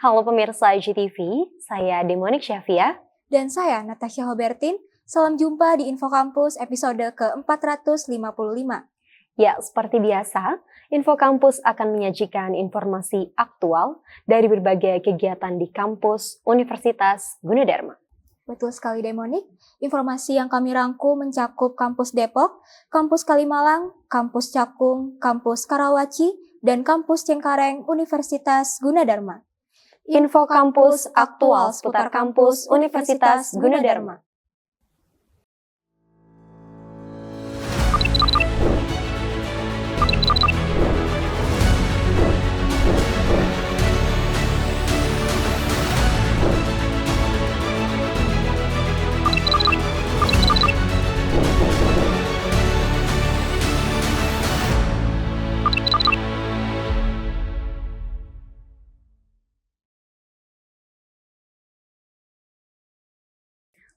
Halo pemirsa IGTV, saya Demonik Syafia. Dan saya Natasha Hobertin. Salam jumpa di Info Kampus episode ke-455. Ya, seperti biasa, Info Kampus akan menyajikan informasi aktual dari berbagai kegiatan di kampus Universitas Gunadarma. Betul sekali Demonik, informasi yang kami rangkum mencakup kampus Depok, kampus Kalimalang, kampus Cakung, kampus Karawaci, dan kampus Cengkareng Universitas Gunadarma. Info Kampus aktual seputar kampus Universitas Gunadarma.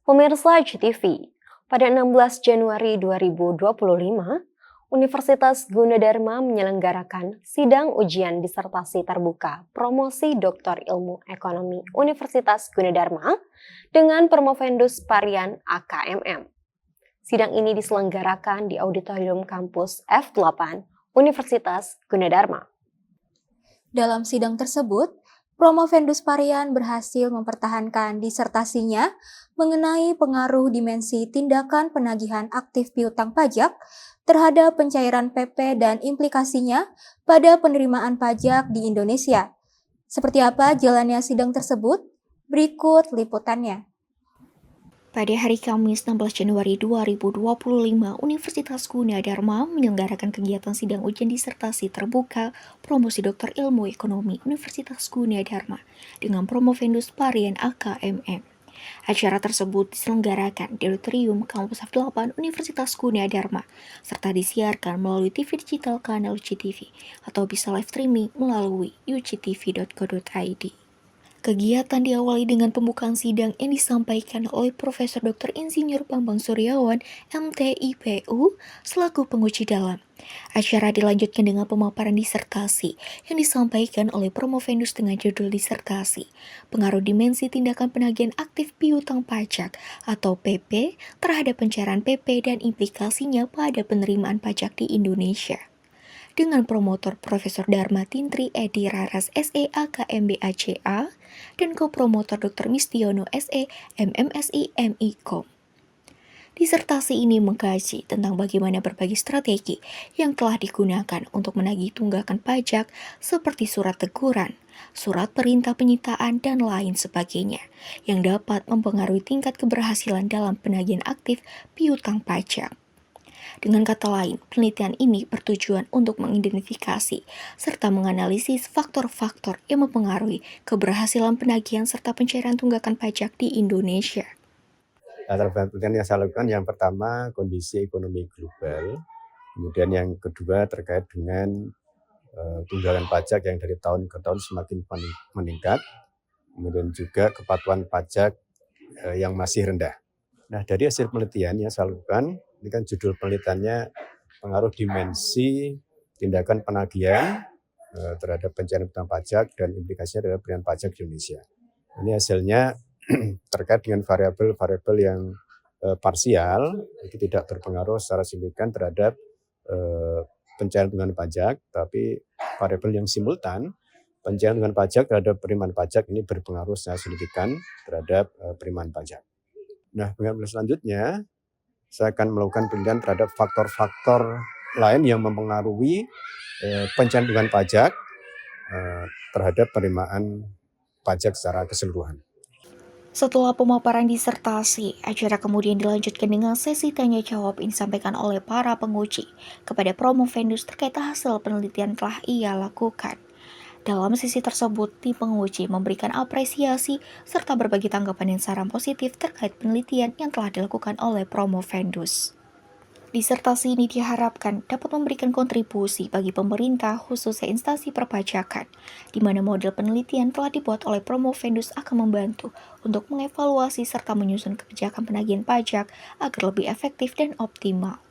Pemirsa IGTV, pada 16 Januari 2025, Universitas Gunadarma menyelenggarakan sidang ujian disertasi terbuka promosi Doktor Ilmu Ekonomi Universitas Gunadarma dengan Promovendus Parian AKMM. Sidang ini diselenggarakan di Auditorium Kampus F8 Universitas Gunadarma. Dalam sidang tersebut, Promovendus Parian berhasil mempertahankan disertasinya mengenai pengaruh dimensi tindakan penagihan aktif piutang pajak terhadap pencairan PP dan implikasinya pada penerimaan pajak di Indonesia. Seperti apa jalannya sidang tersebut? Berikut liputannya. Pada hari Kamis 16 Januari 2025, Universitas Gunadarma menyelenggarakan kegiatan sidang ujian disertasi terbuka promosi Doktor Ilmu Ekonomi Universitas Gunadarma dengan Promovendus Parian AKMM. Acara tersebut diselenggarakan di Auditorium Kampus F8 Universitas Gunadarma serta disiarkan melalui TV digital kanal UCTV atau bisa live streaming melalui uctv.co.id. Kegiatan diawali dengan pembukaan sidang yang disampaikan oleh Profesor Dr. Insinyur Bambang Suryawan, MTIPU, selaku penguji dalam. Acara dilanjutkan dengan pemaparan disertasi yang disampaikan oleh Promovendus dengan judul disertasi, Pengaruh Dimensi Tindakan Penagihan Aktif Piutang Pajak atau PP terhadap pencairan PP dan implikasinya pada penerimaan pajak di Indonesia. Dengan promotor Profesor Dharma Tintri Edi Raras SE AKMBACA dan kopromotor Dr. Mistiono SE MMSI MIKOM. Disertasi ini mengkaji tentang bagaimana berbagai strategi yang telah digunakan untuk menagih tunggakan pajak seperti surat teguran, surat perintah penyitaan, dan lain sebagainya yang dapat mempengaruhi tingkat keberhasilan dalam penagihan aktif piutang pajak. Dengan kata lain, penelitian ini bertujuan untuk mengidentifikasi serta menganalisis faktor-faktor yang mempengaruhi keberhasilan penagihan serta pencairan tunggakan pajak di Indonesia. Penelitian yang saya lakukan yang pertama kondisi ekonomi global, kemudian yang kedua terkait dengan tunggakan pajak yang dari tahun ke tahun semakin meningkat, kemudian juga kepatuhan pajak yang masih rendah. Nah, dari hasil penelitian yang saya lakukan, ini kan judul penelitiannya pengaruh dimensi tindakan penagihan terhadap pencairan piutang pajak dan implikasinya terhadap penerimaan pajak di Indonesia. Ini hasilnya terkait dengan variabel-variabel yang parsial, itu tidak terpengaruh secara signifikan terhadap pencairan tunggakan pajak, tapi variabel yang simultan, pencairan tunggakan pajak terhadap penerimaan pajak ini berpengaruh secara signifikan terhadap penerimaan pajak. Nah, selanjutnya saya akan melakukan penelitian terhadap faktor-faktor lain yang mempengaruhi pencairan tunggakan pajak terhadap penerimaan pajak secara keseluruhan. Setelah pemaparan disertasi, acara kemudian dilanjutkan dengan sesi tanya jawab yang disampaikan oleh para penguji kepada Promovendus terkait hasil penelitian telah ia lakukan. Dalam sesi tersebut, tim penguji memberikan apresiasi serta berbagi tanggapan dan saran positif terkait penelitian yang telah dilakukan oleh Promovendus. Disertasi ini diharapkan dapat memberikan kontribusi bagi pemerintah khususnya instansi perpajakan, di mana model penelitian telah dibuat oleh Promovendus akan membantu untuk mengevaluasi serta menyusun kebijakan penagihan pajak agar lebih efektif dan optimal.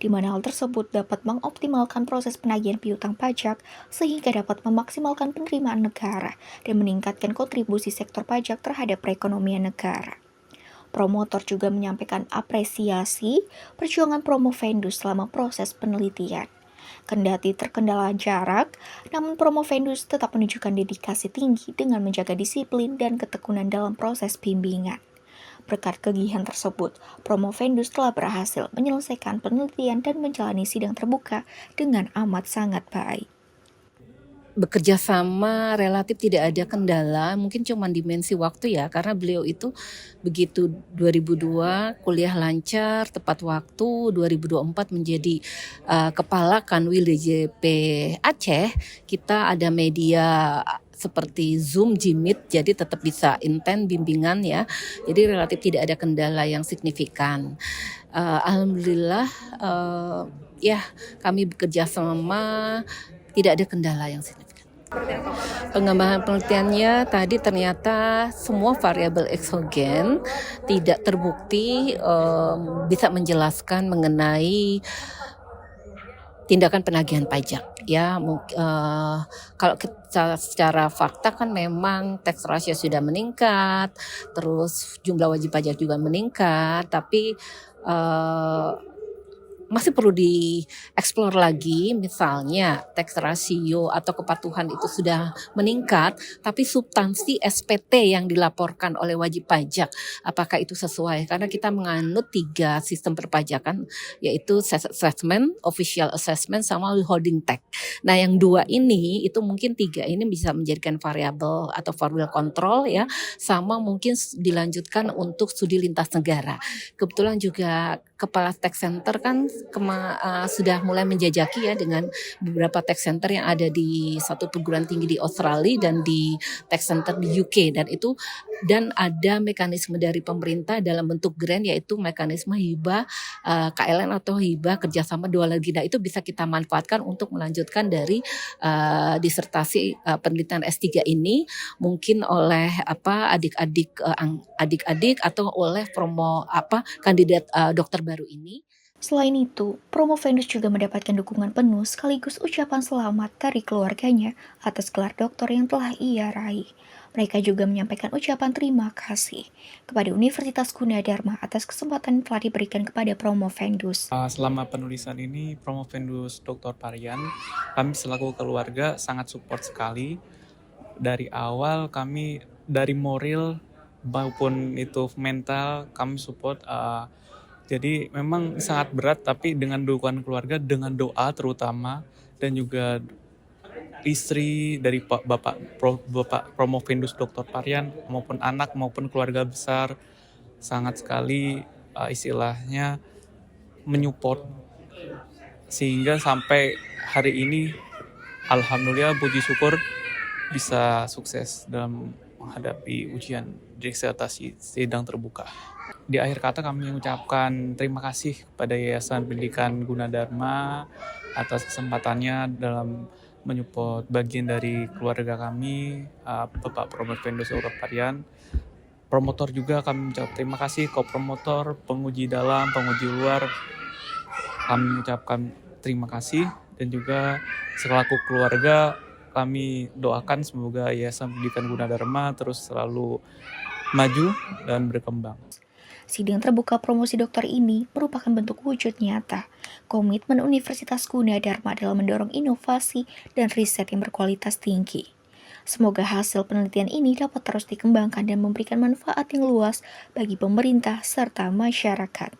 di mana hal tersebut dapat mengoptimalkan proses penagihan piutang pajak sehingga dapat memaksimalkan penerimaan negara dan meningkatkan kontribusi sektor pajak terhadap perekonomian negara. Promotor juga menyampaikan apresiasi perjuangan Promovendus selama proses penelitian. Kendati terkendala jarak, namun Promovendus tetap menunjukkan dedikasi tinggi dengan menjaga disiplin dan ketekunan dalam proses bimbingan. Berkat kegigihan tersebut, Promovendus telah berhasil menyelesaikan penelitian dan menjalani sidang terbuka dengan amat sangat baik. Bekerja sama relatif tidak ada kendala, mungkin cuma dimensi waktu ya, karena beliau itu begitu 2002 kuliah lancar, tepat waktu, 2024 menjadi kepala Kanwil DJP Aceh, kita ada media seperti Zoom, Jimit, jadi tetap bisa intens bimbingan ya, jadi relatif tidak ada kendala yang signifikan. Alhamdulillah ya kami bekerja sama, tidak ada kendala yang signifikan. Pengembangan penelitiannya tadi ternyata semua variabel eksogen tidak terbukti bisa menjelaskan mengenai tindakan penagihan pajak ya. Kalau kita secara fakta kan memang tax ratio sudah meningkat, terus jumlah wajib pajak juga meningkat, tapi masih perlu dieksplor lagi, misalnya tax ratio atau kepatuhan itu sudah meningkat, tapi substansi SPT yang dilaporkan oleh wajib pajak, apakah itu sesuai? Karena kita menganut 3 sistem perpajakan, yaitu assessment, official assessment, sama withholding tax. Nah yang 2 ini, itu mungkin 3 ini bisa menjadikan variabel atau variabel kontrol ya, sama mungkin dilanjutkan untuk studi lintas negara. Kebetulan juga Kepala Tax Center kan sudah mulai menjajaki ya dengan beberapa tax center yang ada di satu perguruan tinggi di Australia dan di tax center di UK, dan ada mekanisme dari pemerintah dalam bentuk grant, yaitu mekanisme hibah KLN atau hibah kerjasama dua lagi. Nah itu bisa kita manfaatkan untuk melanjutkan dari disertasi penelitian S3 ini, mungkin oleh adik-adik atau oleh kandidat dokter baru ini. Selain itu, Promovendus juga mendapatkan dukungan penuh sekaligus ucapan selamat dari keluarganya atas gelar doktor yang telah ia raih. Mereka juga menyampaikan ucapan terima kasih kepada Universitas Gunadarma atas kesempatan yang telah diberikan kepada Promovendus. Selama penulisan ini, Promovendus Dr. Parian, kami selaku keluarga sangat support sekali. Dari awal kami, dari moral maupun itu mental, kami support. Jadi memang sangat berat, tapi dengan dukungan keluarga, dengan doa terutama, dan juga istri dari Bapak Promovendus Dr. Parian, maupun anak maupun keluarga besar, sangat sekali istilahnya menyupport, sehingga sampai hari ini alhamdulillah puji syukur bisa sukses dalam menghadapi ujian disertasi sidang terbuka. Di akhir kata kami mengucapkan terima kasih kepada Yayasan Pendidikan Gunadarma atas kesempatannya dalam menyupport bagian dari keluarga kami, Bapak Promovendus Dr. Parian. Promotor juga kami mengucapkan terima kasih ke promotor, penguji dalam, penguji luar. Kami mengucapkan terima kasih, dan juga selaku keluarga kami doakan semoga Yayasan Pendidikan Gunadarma terus selalu maju dan berkembang. Sidang terbuka promosi dokter ini merupakan bentuk wujud nyata komitmen Universitas Gunadarma dalam mendorong inovasi dan riset yang berkualitas tinggi. Semoga hasil penelitian ini dapat terus dikembangkan dan memberikan manfaat yang luas bagi pemerintah serta masyarakat.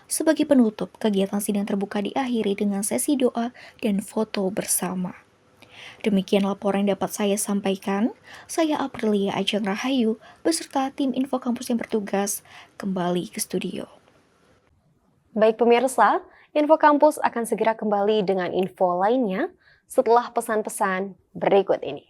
Sebagai penutup, kegiatan sidang terbuka diakhiri dengan sesi doa dan foto bersama. Demikian laporan yang dapat saya sampaikan. Saya Aprilia Ajeng Rahayu beserta tim Info Kampus yang bertugas kembali ke studio. Baik pemirsa, Info Kampus akan segera kembali dengan info lainnya setelah pesan-pesan berikut ini.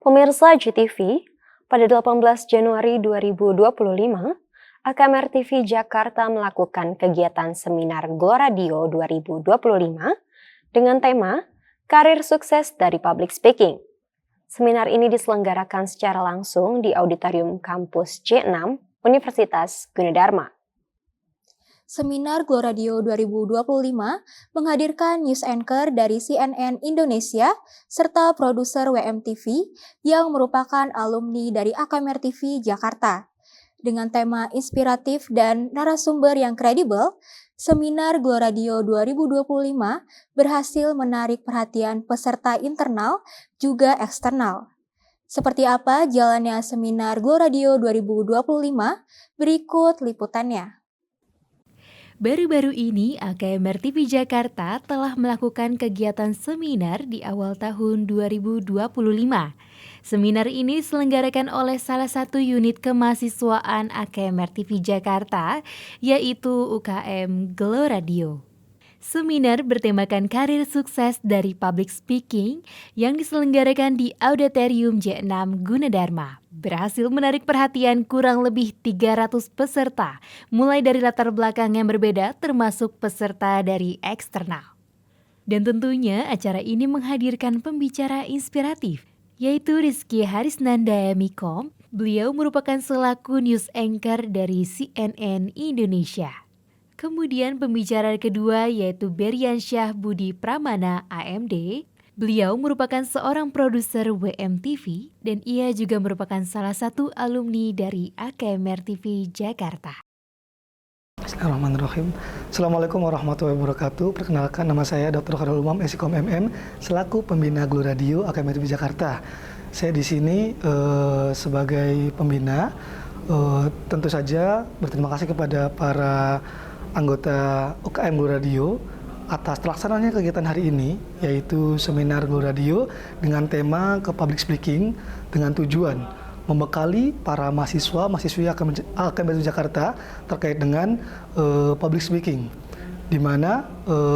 Pemirsa GTV, pada 18 Januari 2025, AKMR TV Jakarta melakukan kegiatan seminar Gloradio 2025 dengan tema Karir Sukses dari Public Speaking. Seminar ini diselenggarakan secara langsung di Auditorium Kampus C6 Universitas Gunadarma. Seminar Gloradio 2025 menghadirkan news anchor dari CNN Indonesia serta produser WMTV yang merupakan alumni dari AKMR TV Jakarta. Dengan tema inspiratif dan narasumber yang kredibel, Seminar Gloradio 2025 berhasil menarik perhatian peserta internal juga eksternal. Seperti apa jalannya Seminar Gloradio 2025? Berikut liputannya. Baru-baru ini, AKMR TV Jakarta telah melakukan kegiatan seminar di awal tahun 2025. Seminar ini diselenggarakan oleh salah satu unit kemahasiswaan AKMR TV Jakarta, yaitu UKM Gloradio. Seminar bertemakan karir sukses dari public speaking yang diselenggarakan di Auditorium J6 Gunadarma. Berhasil menarik perhatian kurang lebih 300 peserta, mulai dari latar belakang yang berbeda termasuk peserta dari eksternal. Dan tentunya acara ini menghadirkan pembicara inspiratif, yaitu Rizky Harisnanda Mikom. Beliau merupakan selaku news anchor dari CNN Indonesia. Kemudian pembicara kedua yaitu Beryansyah Budi Pramana AMD. Beliau merupakan seorang produser WMTV dan ia juga merupakan salah satu alumni dari AKMR TV Jakarta. Bismillahirrahmanirrahim. Assalamualaikum warahmatullahi wabarakatuh. Perkenalkan, nama saya Dr. Khairul Umam SIKOM MM selaku pembina Gloradio AKMR TV Jakarta. Saya di sini sebagai pembina. Tentu saja berterima kasih kepada para anggota UKM Gloradio atas terlaksananya kegiatan hari ini, yaitu seminar Gloradio dengan tema ke public speaking dengan tujuan membekali para mahasiswa-mahasiswi AKMR Jakarta terkait dengan public speaking. Di mana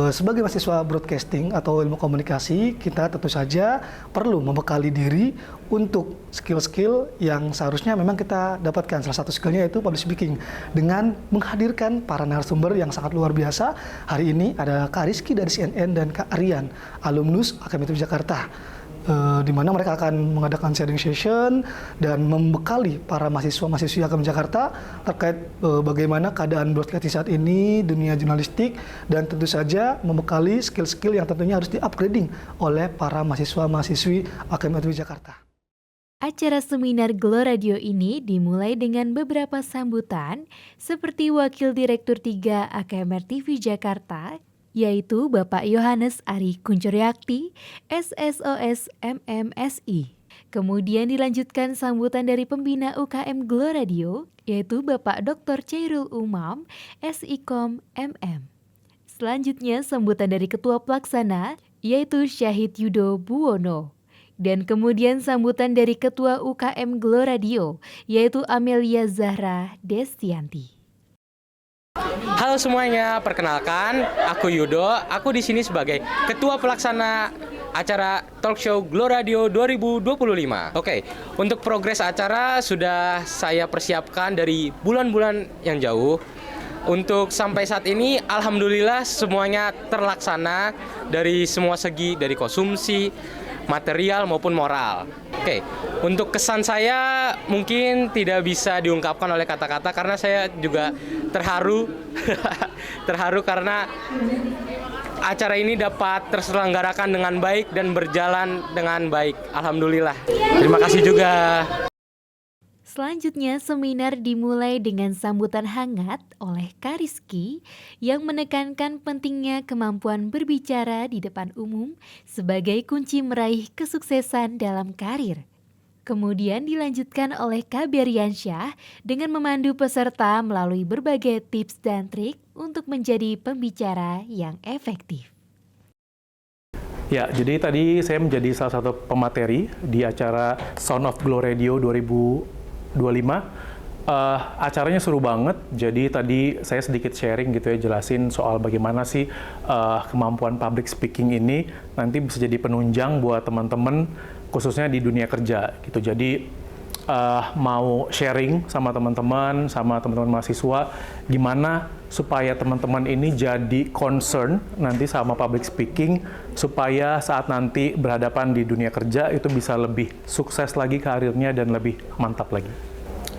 sebagai mahasiswa broadcasting atau ilmu komunikasi, kita tentu saja perlu membekali diri untuk skill-skill yang seharusnya memang kita dapatkan. Salah satu skillnya yaitu public speaking, dengan menghadirkan para narasumber yang sangat luar biasa. Hari ini ada Kak Rizky dari CNN dan Kak Aryan, alumnus AKMR Jakarta. Di mana mereka akan mengadakan sharing session dan membekali para mahasiswa-mahasiswi AKMR Jakarta terkait bagaimana keadaan broadcasting saat ini, dunia jurnalistik, dan tentu saja membekali skill-skill yang tentunya harus di-upgrading oleh para mahasiswa-mahasiswi AKMR Jakarta. Acara seminar Gloradio ini dimulai dengan beberapa sambutan seperti Wakil Direktur 3 AKMR TV Jakarta, yaitu Bapak Yohanes Ari Kuncuryakti, SSOS MMSI. Kemudian dilanjutkan sambutan dari pembina UKM Gloradio, yaitu Bapak Dr. Khairul Umam, SIKOM MM. Selanjutnya sambutan dari Ketua Pelaksana, yaitu Syahid Yudo Buwono. Dan kemudian sambutan dari Ketua UKM Gloradio, yaitu Amelia Zahra Destianti. Halo semuanya, perkenalkan aku Yudo. Aku di sini sebagai Ketua Pelaksana acara Talk Show Gloradio 2025. Oke, untuk progres acara sudah saya persiapkan dari bulan-bulan yang jauh. Untuk sampai saat ini, alhamdulillah semuanya terlaksana dari semua segi, dari konsumsi, material maupun moral. Oke, untuk kesan saya mungkin tidak bisa diungkapkan oleh kata-kata karena saya juga terharu, terharu karena acara ini dapat terselenggarakan dengan baik dan berjalan dengan baik. Alhamdulillah. Terima kasih juga. Selanjutnya, seminar dimulai dengan sambutan hangat oleh Kak Rizky yang menekankan pentingnya kemampuan berbicara di depan umum sebagai kunci meraih kesuksesan dalam karir. Kemudian dilanjutkan oleh Kak Beryansyah dengan memandu peserta melalui berbagai tips dan trik untuk menjadi pembicara yang efektif. Ya, jadi tadi saya menjadi salah satu pemateri di acara Sound of Gloradio 2025. Acaranya seru banget, jadi tadi saya sedikit sharing gitu ya, jelasin soal bagaimana sih kemampuan public speaking ini nanti bisa jadi penunjang buat teman-teman khususnya di dunia kerja gitu. Jadi mau sharing sama teman-teman mahasiswa gimana supaya teman-teman ini jadi concern nanti sama public speaking, supaya saat nanti berhadapan di dunia kerja itu bisa lebih sukses lagi karirnya dan lebih mantap lagi.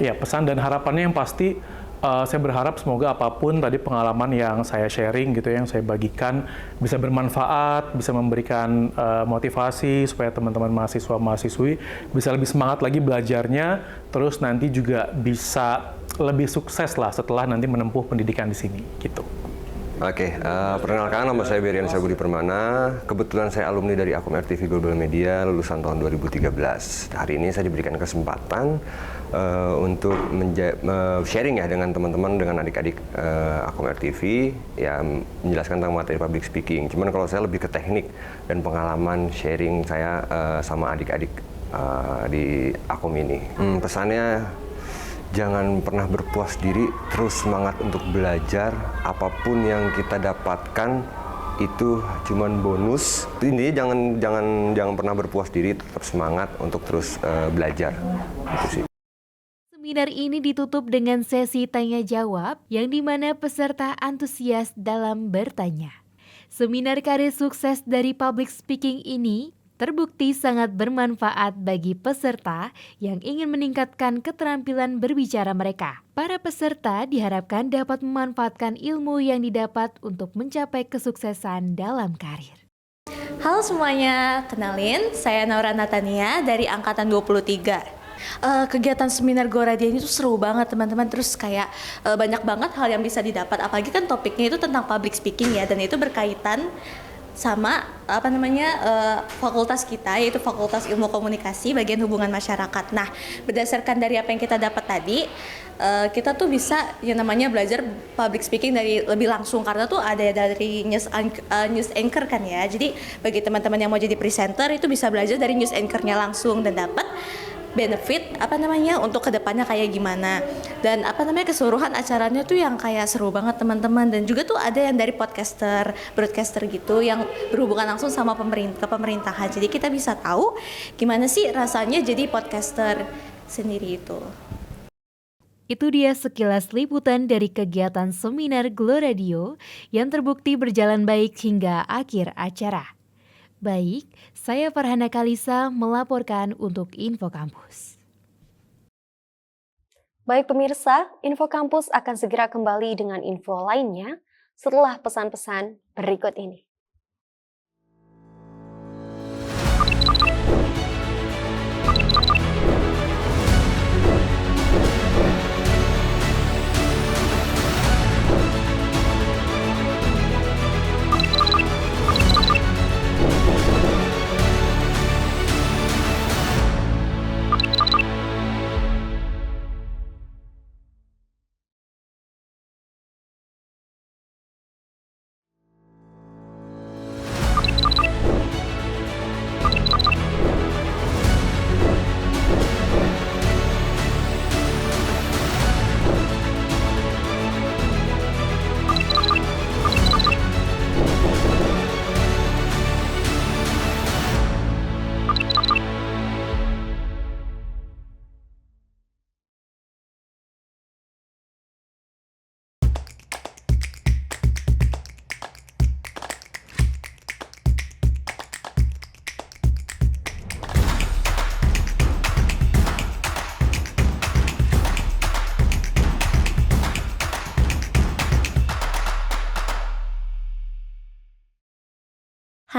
Ya, pesan dan harapannya yang pasti saya berharap semoga apapun tadi pengalaman yang saya sharing gitu, yang saya bagikan bisa bermanfaat, bisa memberikan motivasi supaya teman-teman mahasiswa-mahasiswi bisa lebih semangat lagi belajarnya, terus nanti juga bisa lebih sukses lah setelah nanti menempuh pendidikan di sini gitu. Oke, perkenalkan nama saya Berian Syabudi Permana. Kebetulan saya alumni dari Akom RTV Global Media lulusan tahun 2013. Hari ini saya diberikan kesempatan untuk sharing ya dengan teman-teman, dengan adik-adik Akom RTV, ya menjelaskan tentang materi public speaking. Cuman kalau saya lebih ke teknik dan pengalaman sharing saya sama adik-adik di Akom ini. Pesannya, jangan pernah berpuas diri, terus semangat untuk belajar. Apapun yang kita dapatkan itu cuman bonus. Ini jangan pernah berpuas diri, tetap semangat untuk terus belajar. Itu sih. Seminar ini ditutup dengan sesi tanya jawab yang dimana peserta antusias dalam bertanya. Seminar karir sukses dari public speaking ini terbukti sangat bermanfaat bagi peserta yang ingin meningkatkan keterampilan berbicara mereka. Para peserta diharapkan dapat memanfaatkan ilmu yang didapat untuk mencapai kesuksesan dalam karir. Halo semuanya, kenalin saya Naura Natania dari angkatan 23. Kegiatan seminar GoRadio ini tuh seru banget teman-teman, terus kayak banyak banget hal yang bisa didapat, apalagi kan topiknya itu tentang public speaking ya, dan itu berkaitan sama fakultas kita, yaitu Fakultas Ilmu Komunikasi bagian hubungan masyarakat. Nah, berdasarkan dari apa yang kita dapat tadi, kita tuh bisa yang namanya belajar public speaking dari lebih langsung, karena tuh ada dari news anchor kan ya. Jadi bagi teman-teman yang mau jadi presenter itu bisa belajar dari news anchornya langsung dan dapat benefit untuk kedepannya kayak gimana, dan keseluruhan acaranya tuh yang kayak seru banget teman-teman. Dan juga tuh ada yang dari broadcaster gitu yang berhubungan langsung sama pemerintahan, jadi kita bisa tahu gimana sih rasanya jadi podcaster sendiri itu. Itu dia sekilas liputan dari kegiatan seminar GloRadio yang terbukti berjalan baik hingga akhir acara. Baik, saya Farhana Kalisa melaporkan untuk Info Kampus. Baik pemirsa, Info Kampus akan segera kembali dengan info lainnya setelah pesan-pesan berikut ini.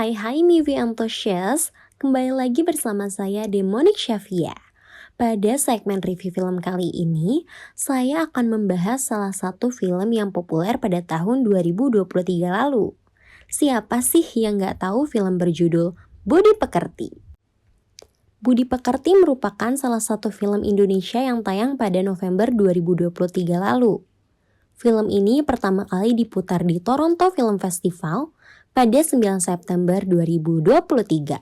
Hai Movie Enthusiast, kembali lagi bersama saya Demonic Shafia. Pada segmen review film kali ini, saya akan membahas salah satu film yang populer pada tahun 2023 lalu. Siapa sih yang nggak tahu film berjudul Budi Pekerti? Budi Pekerti merupakan salah satu film Indonesia yang tayang pada November 2023 lalu. Film ini pertama kali diputar di Toronto Film Festival pada 9 September 2023.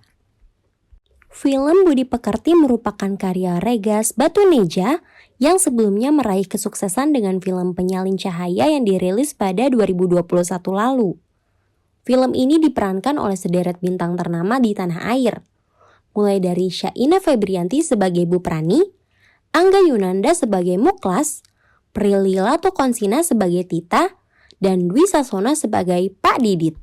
Film Budi Pekerti merupakan karya Regas Batuneja yang sebelumnya meraih kesuksesan dengan film Penyalin Cahaya yang dirilis pada 2021 lalu. Film ini diperankan oleh sederet bintang ternama di tanah air. mulai dari Syaina Febrianti sebagai Bu Prani, Angga Yunanda sebagai Muklas, Prilly Latukonsina sebagai Tita, dan Dwi Sasono sebagai Pak Didit.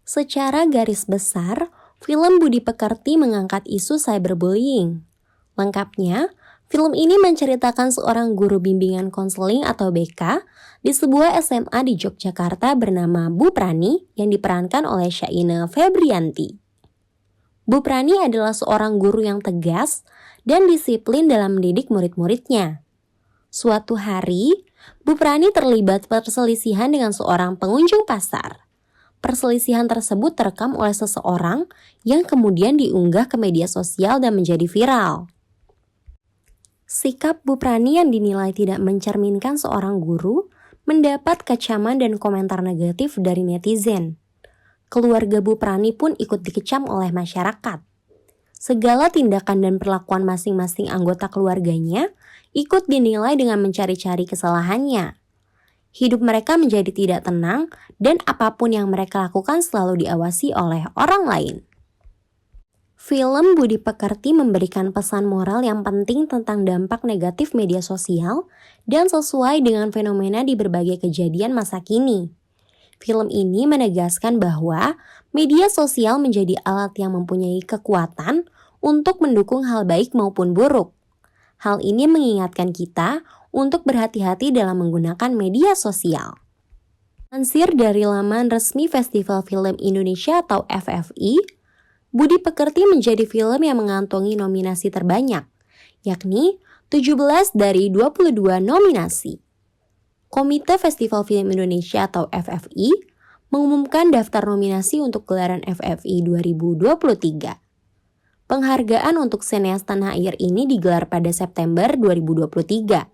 Secara garis besar, film Budi Pekerti mengangkat isu cyberbullying. Lengkapnya, film ini menceritakan seorang guru bimbingan konseling atau BK di sebuah SMA di Yogyakarta bernama Bu Prani yang diperankan oleh Syaina Febrianti. Bu Prani adalah seorang guru yang tegas dan disiplin dalam mendidik murid-muridnya. Suatu hari, Bu Prani terlibat perselisihan dengan seorang pengunjung pasar. Perselisihan tersebut terekam oleh seseorang yang kemudian diunggah ke media sosial dan menjadi viral. Sikap Bu Prani yang dinilai tidak mencerminkan seorang guru mendapat kecaman dan komentar negatif dari netizen. Keluarga Bu Prani pun ikut dikecam oleh masyarakat. Segala tindakan dan perlakuan masing-masing anggota keluarganya ikut dinilai dengan mencari-cari kesalahannya. Hidup mereka menjadi tidak tenang dan apapun yang mereka lakukan selalu diawasi oleh orang lain. Film Budi Pekerti memberikan pesan moral yang penting tentang dampak negatif media sosial dan sesuai dengan fenomena di berbagai kejadian masa kini. Film ini menegaskan bahwa media sosial menjadi alat yang mempunyai kekuatan untuk mendukung hal baik maupun buruk. Hal ini mengingatkan kita untuk berhati-hati dalam menggunakan media sosial. Lansir dari laman resmi Festival Film Indonesia atau FFI, Budi Pekerti menjadi film yang mengantongi nominasi terbanyak, yakni 17 dari 22 nominasi. Komite Festival Film Indonesia atau FFI mengumumkan daftar nominasi untuk gelaran FFI 2023. Penghargaan untuk sineas tanah air ini digelar pada September 2023.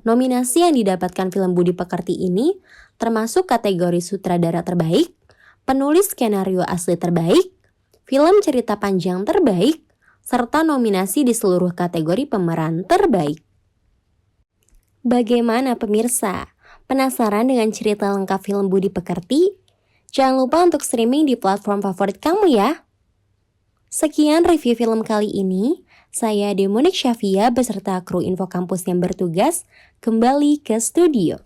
Nominasi yang didapatkan film Budi Pekerti ini termasuk kategori sutradara terbaik, penulis skenario asli terbaik, film cerita panjang terbaik, serta nominasi di seluruh kategori pemeran terbaik. Bagaimana pemirsa? Penasaran dengan cerita lengkap film Budi Pekerti? Jangan lupa untuk streaming di platform favorit kamu ya. Sekian review film kali ini. Saya Demonik Syafia beserta kru Info Kampus yang bertugas kembali ke studio.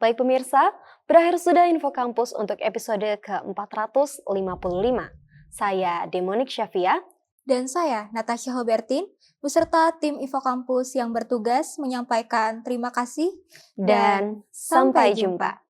Baik pemirsa, berakhir sudah Info Kampus untuk episode ke-455. Saya Demonik Syafia. Dan saya Natasha Hobertin, beserta tim Info Kampus yang bertugas menyampaikan terima kasih dan sampai jumpa.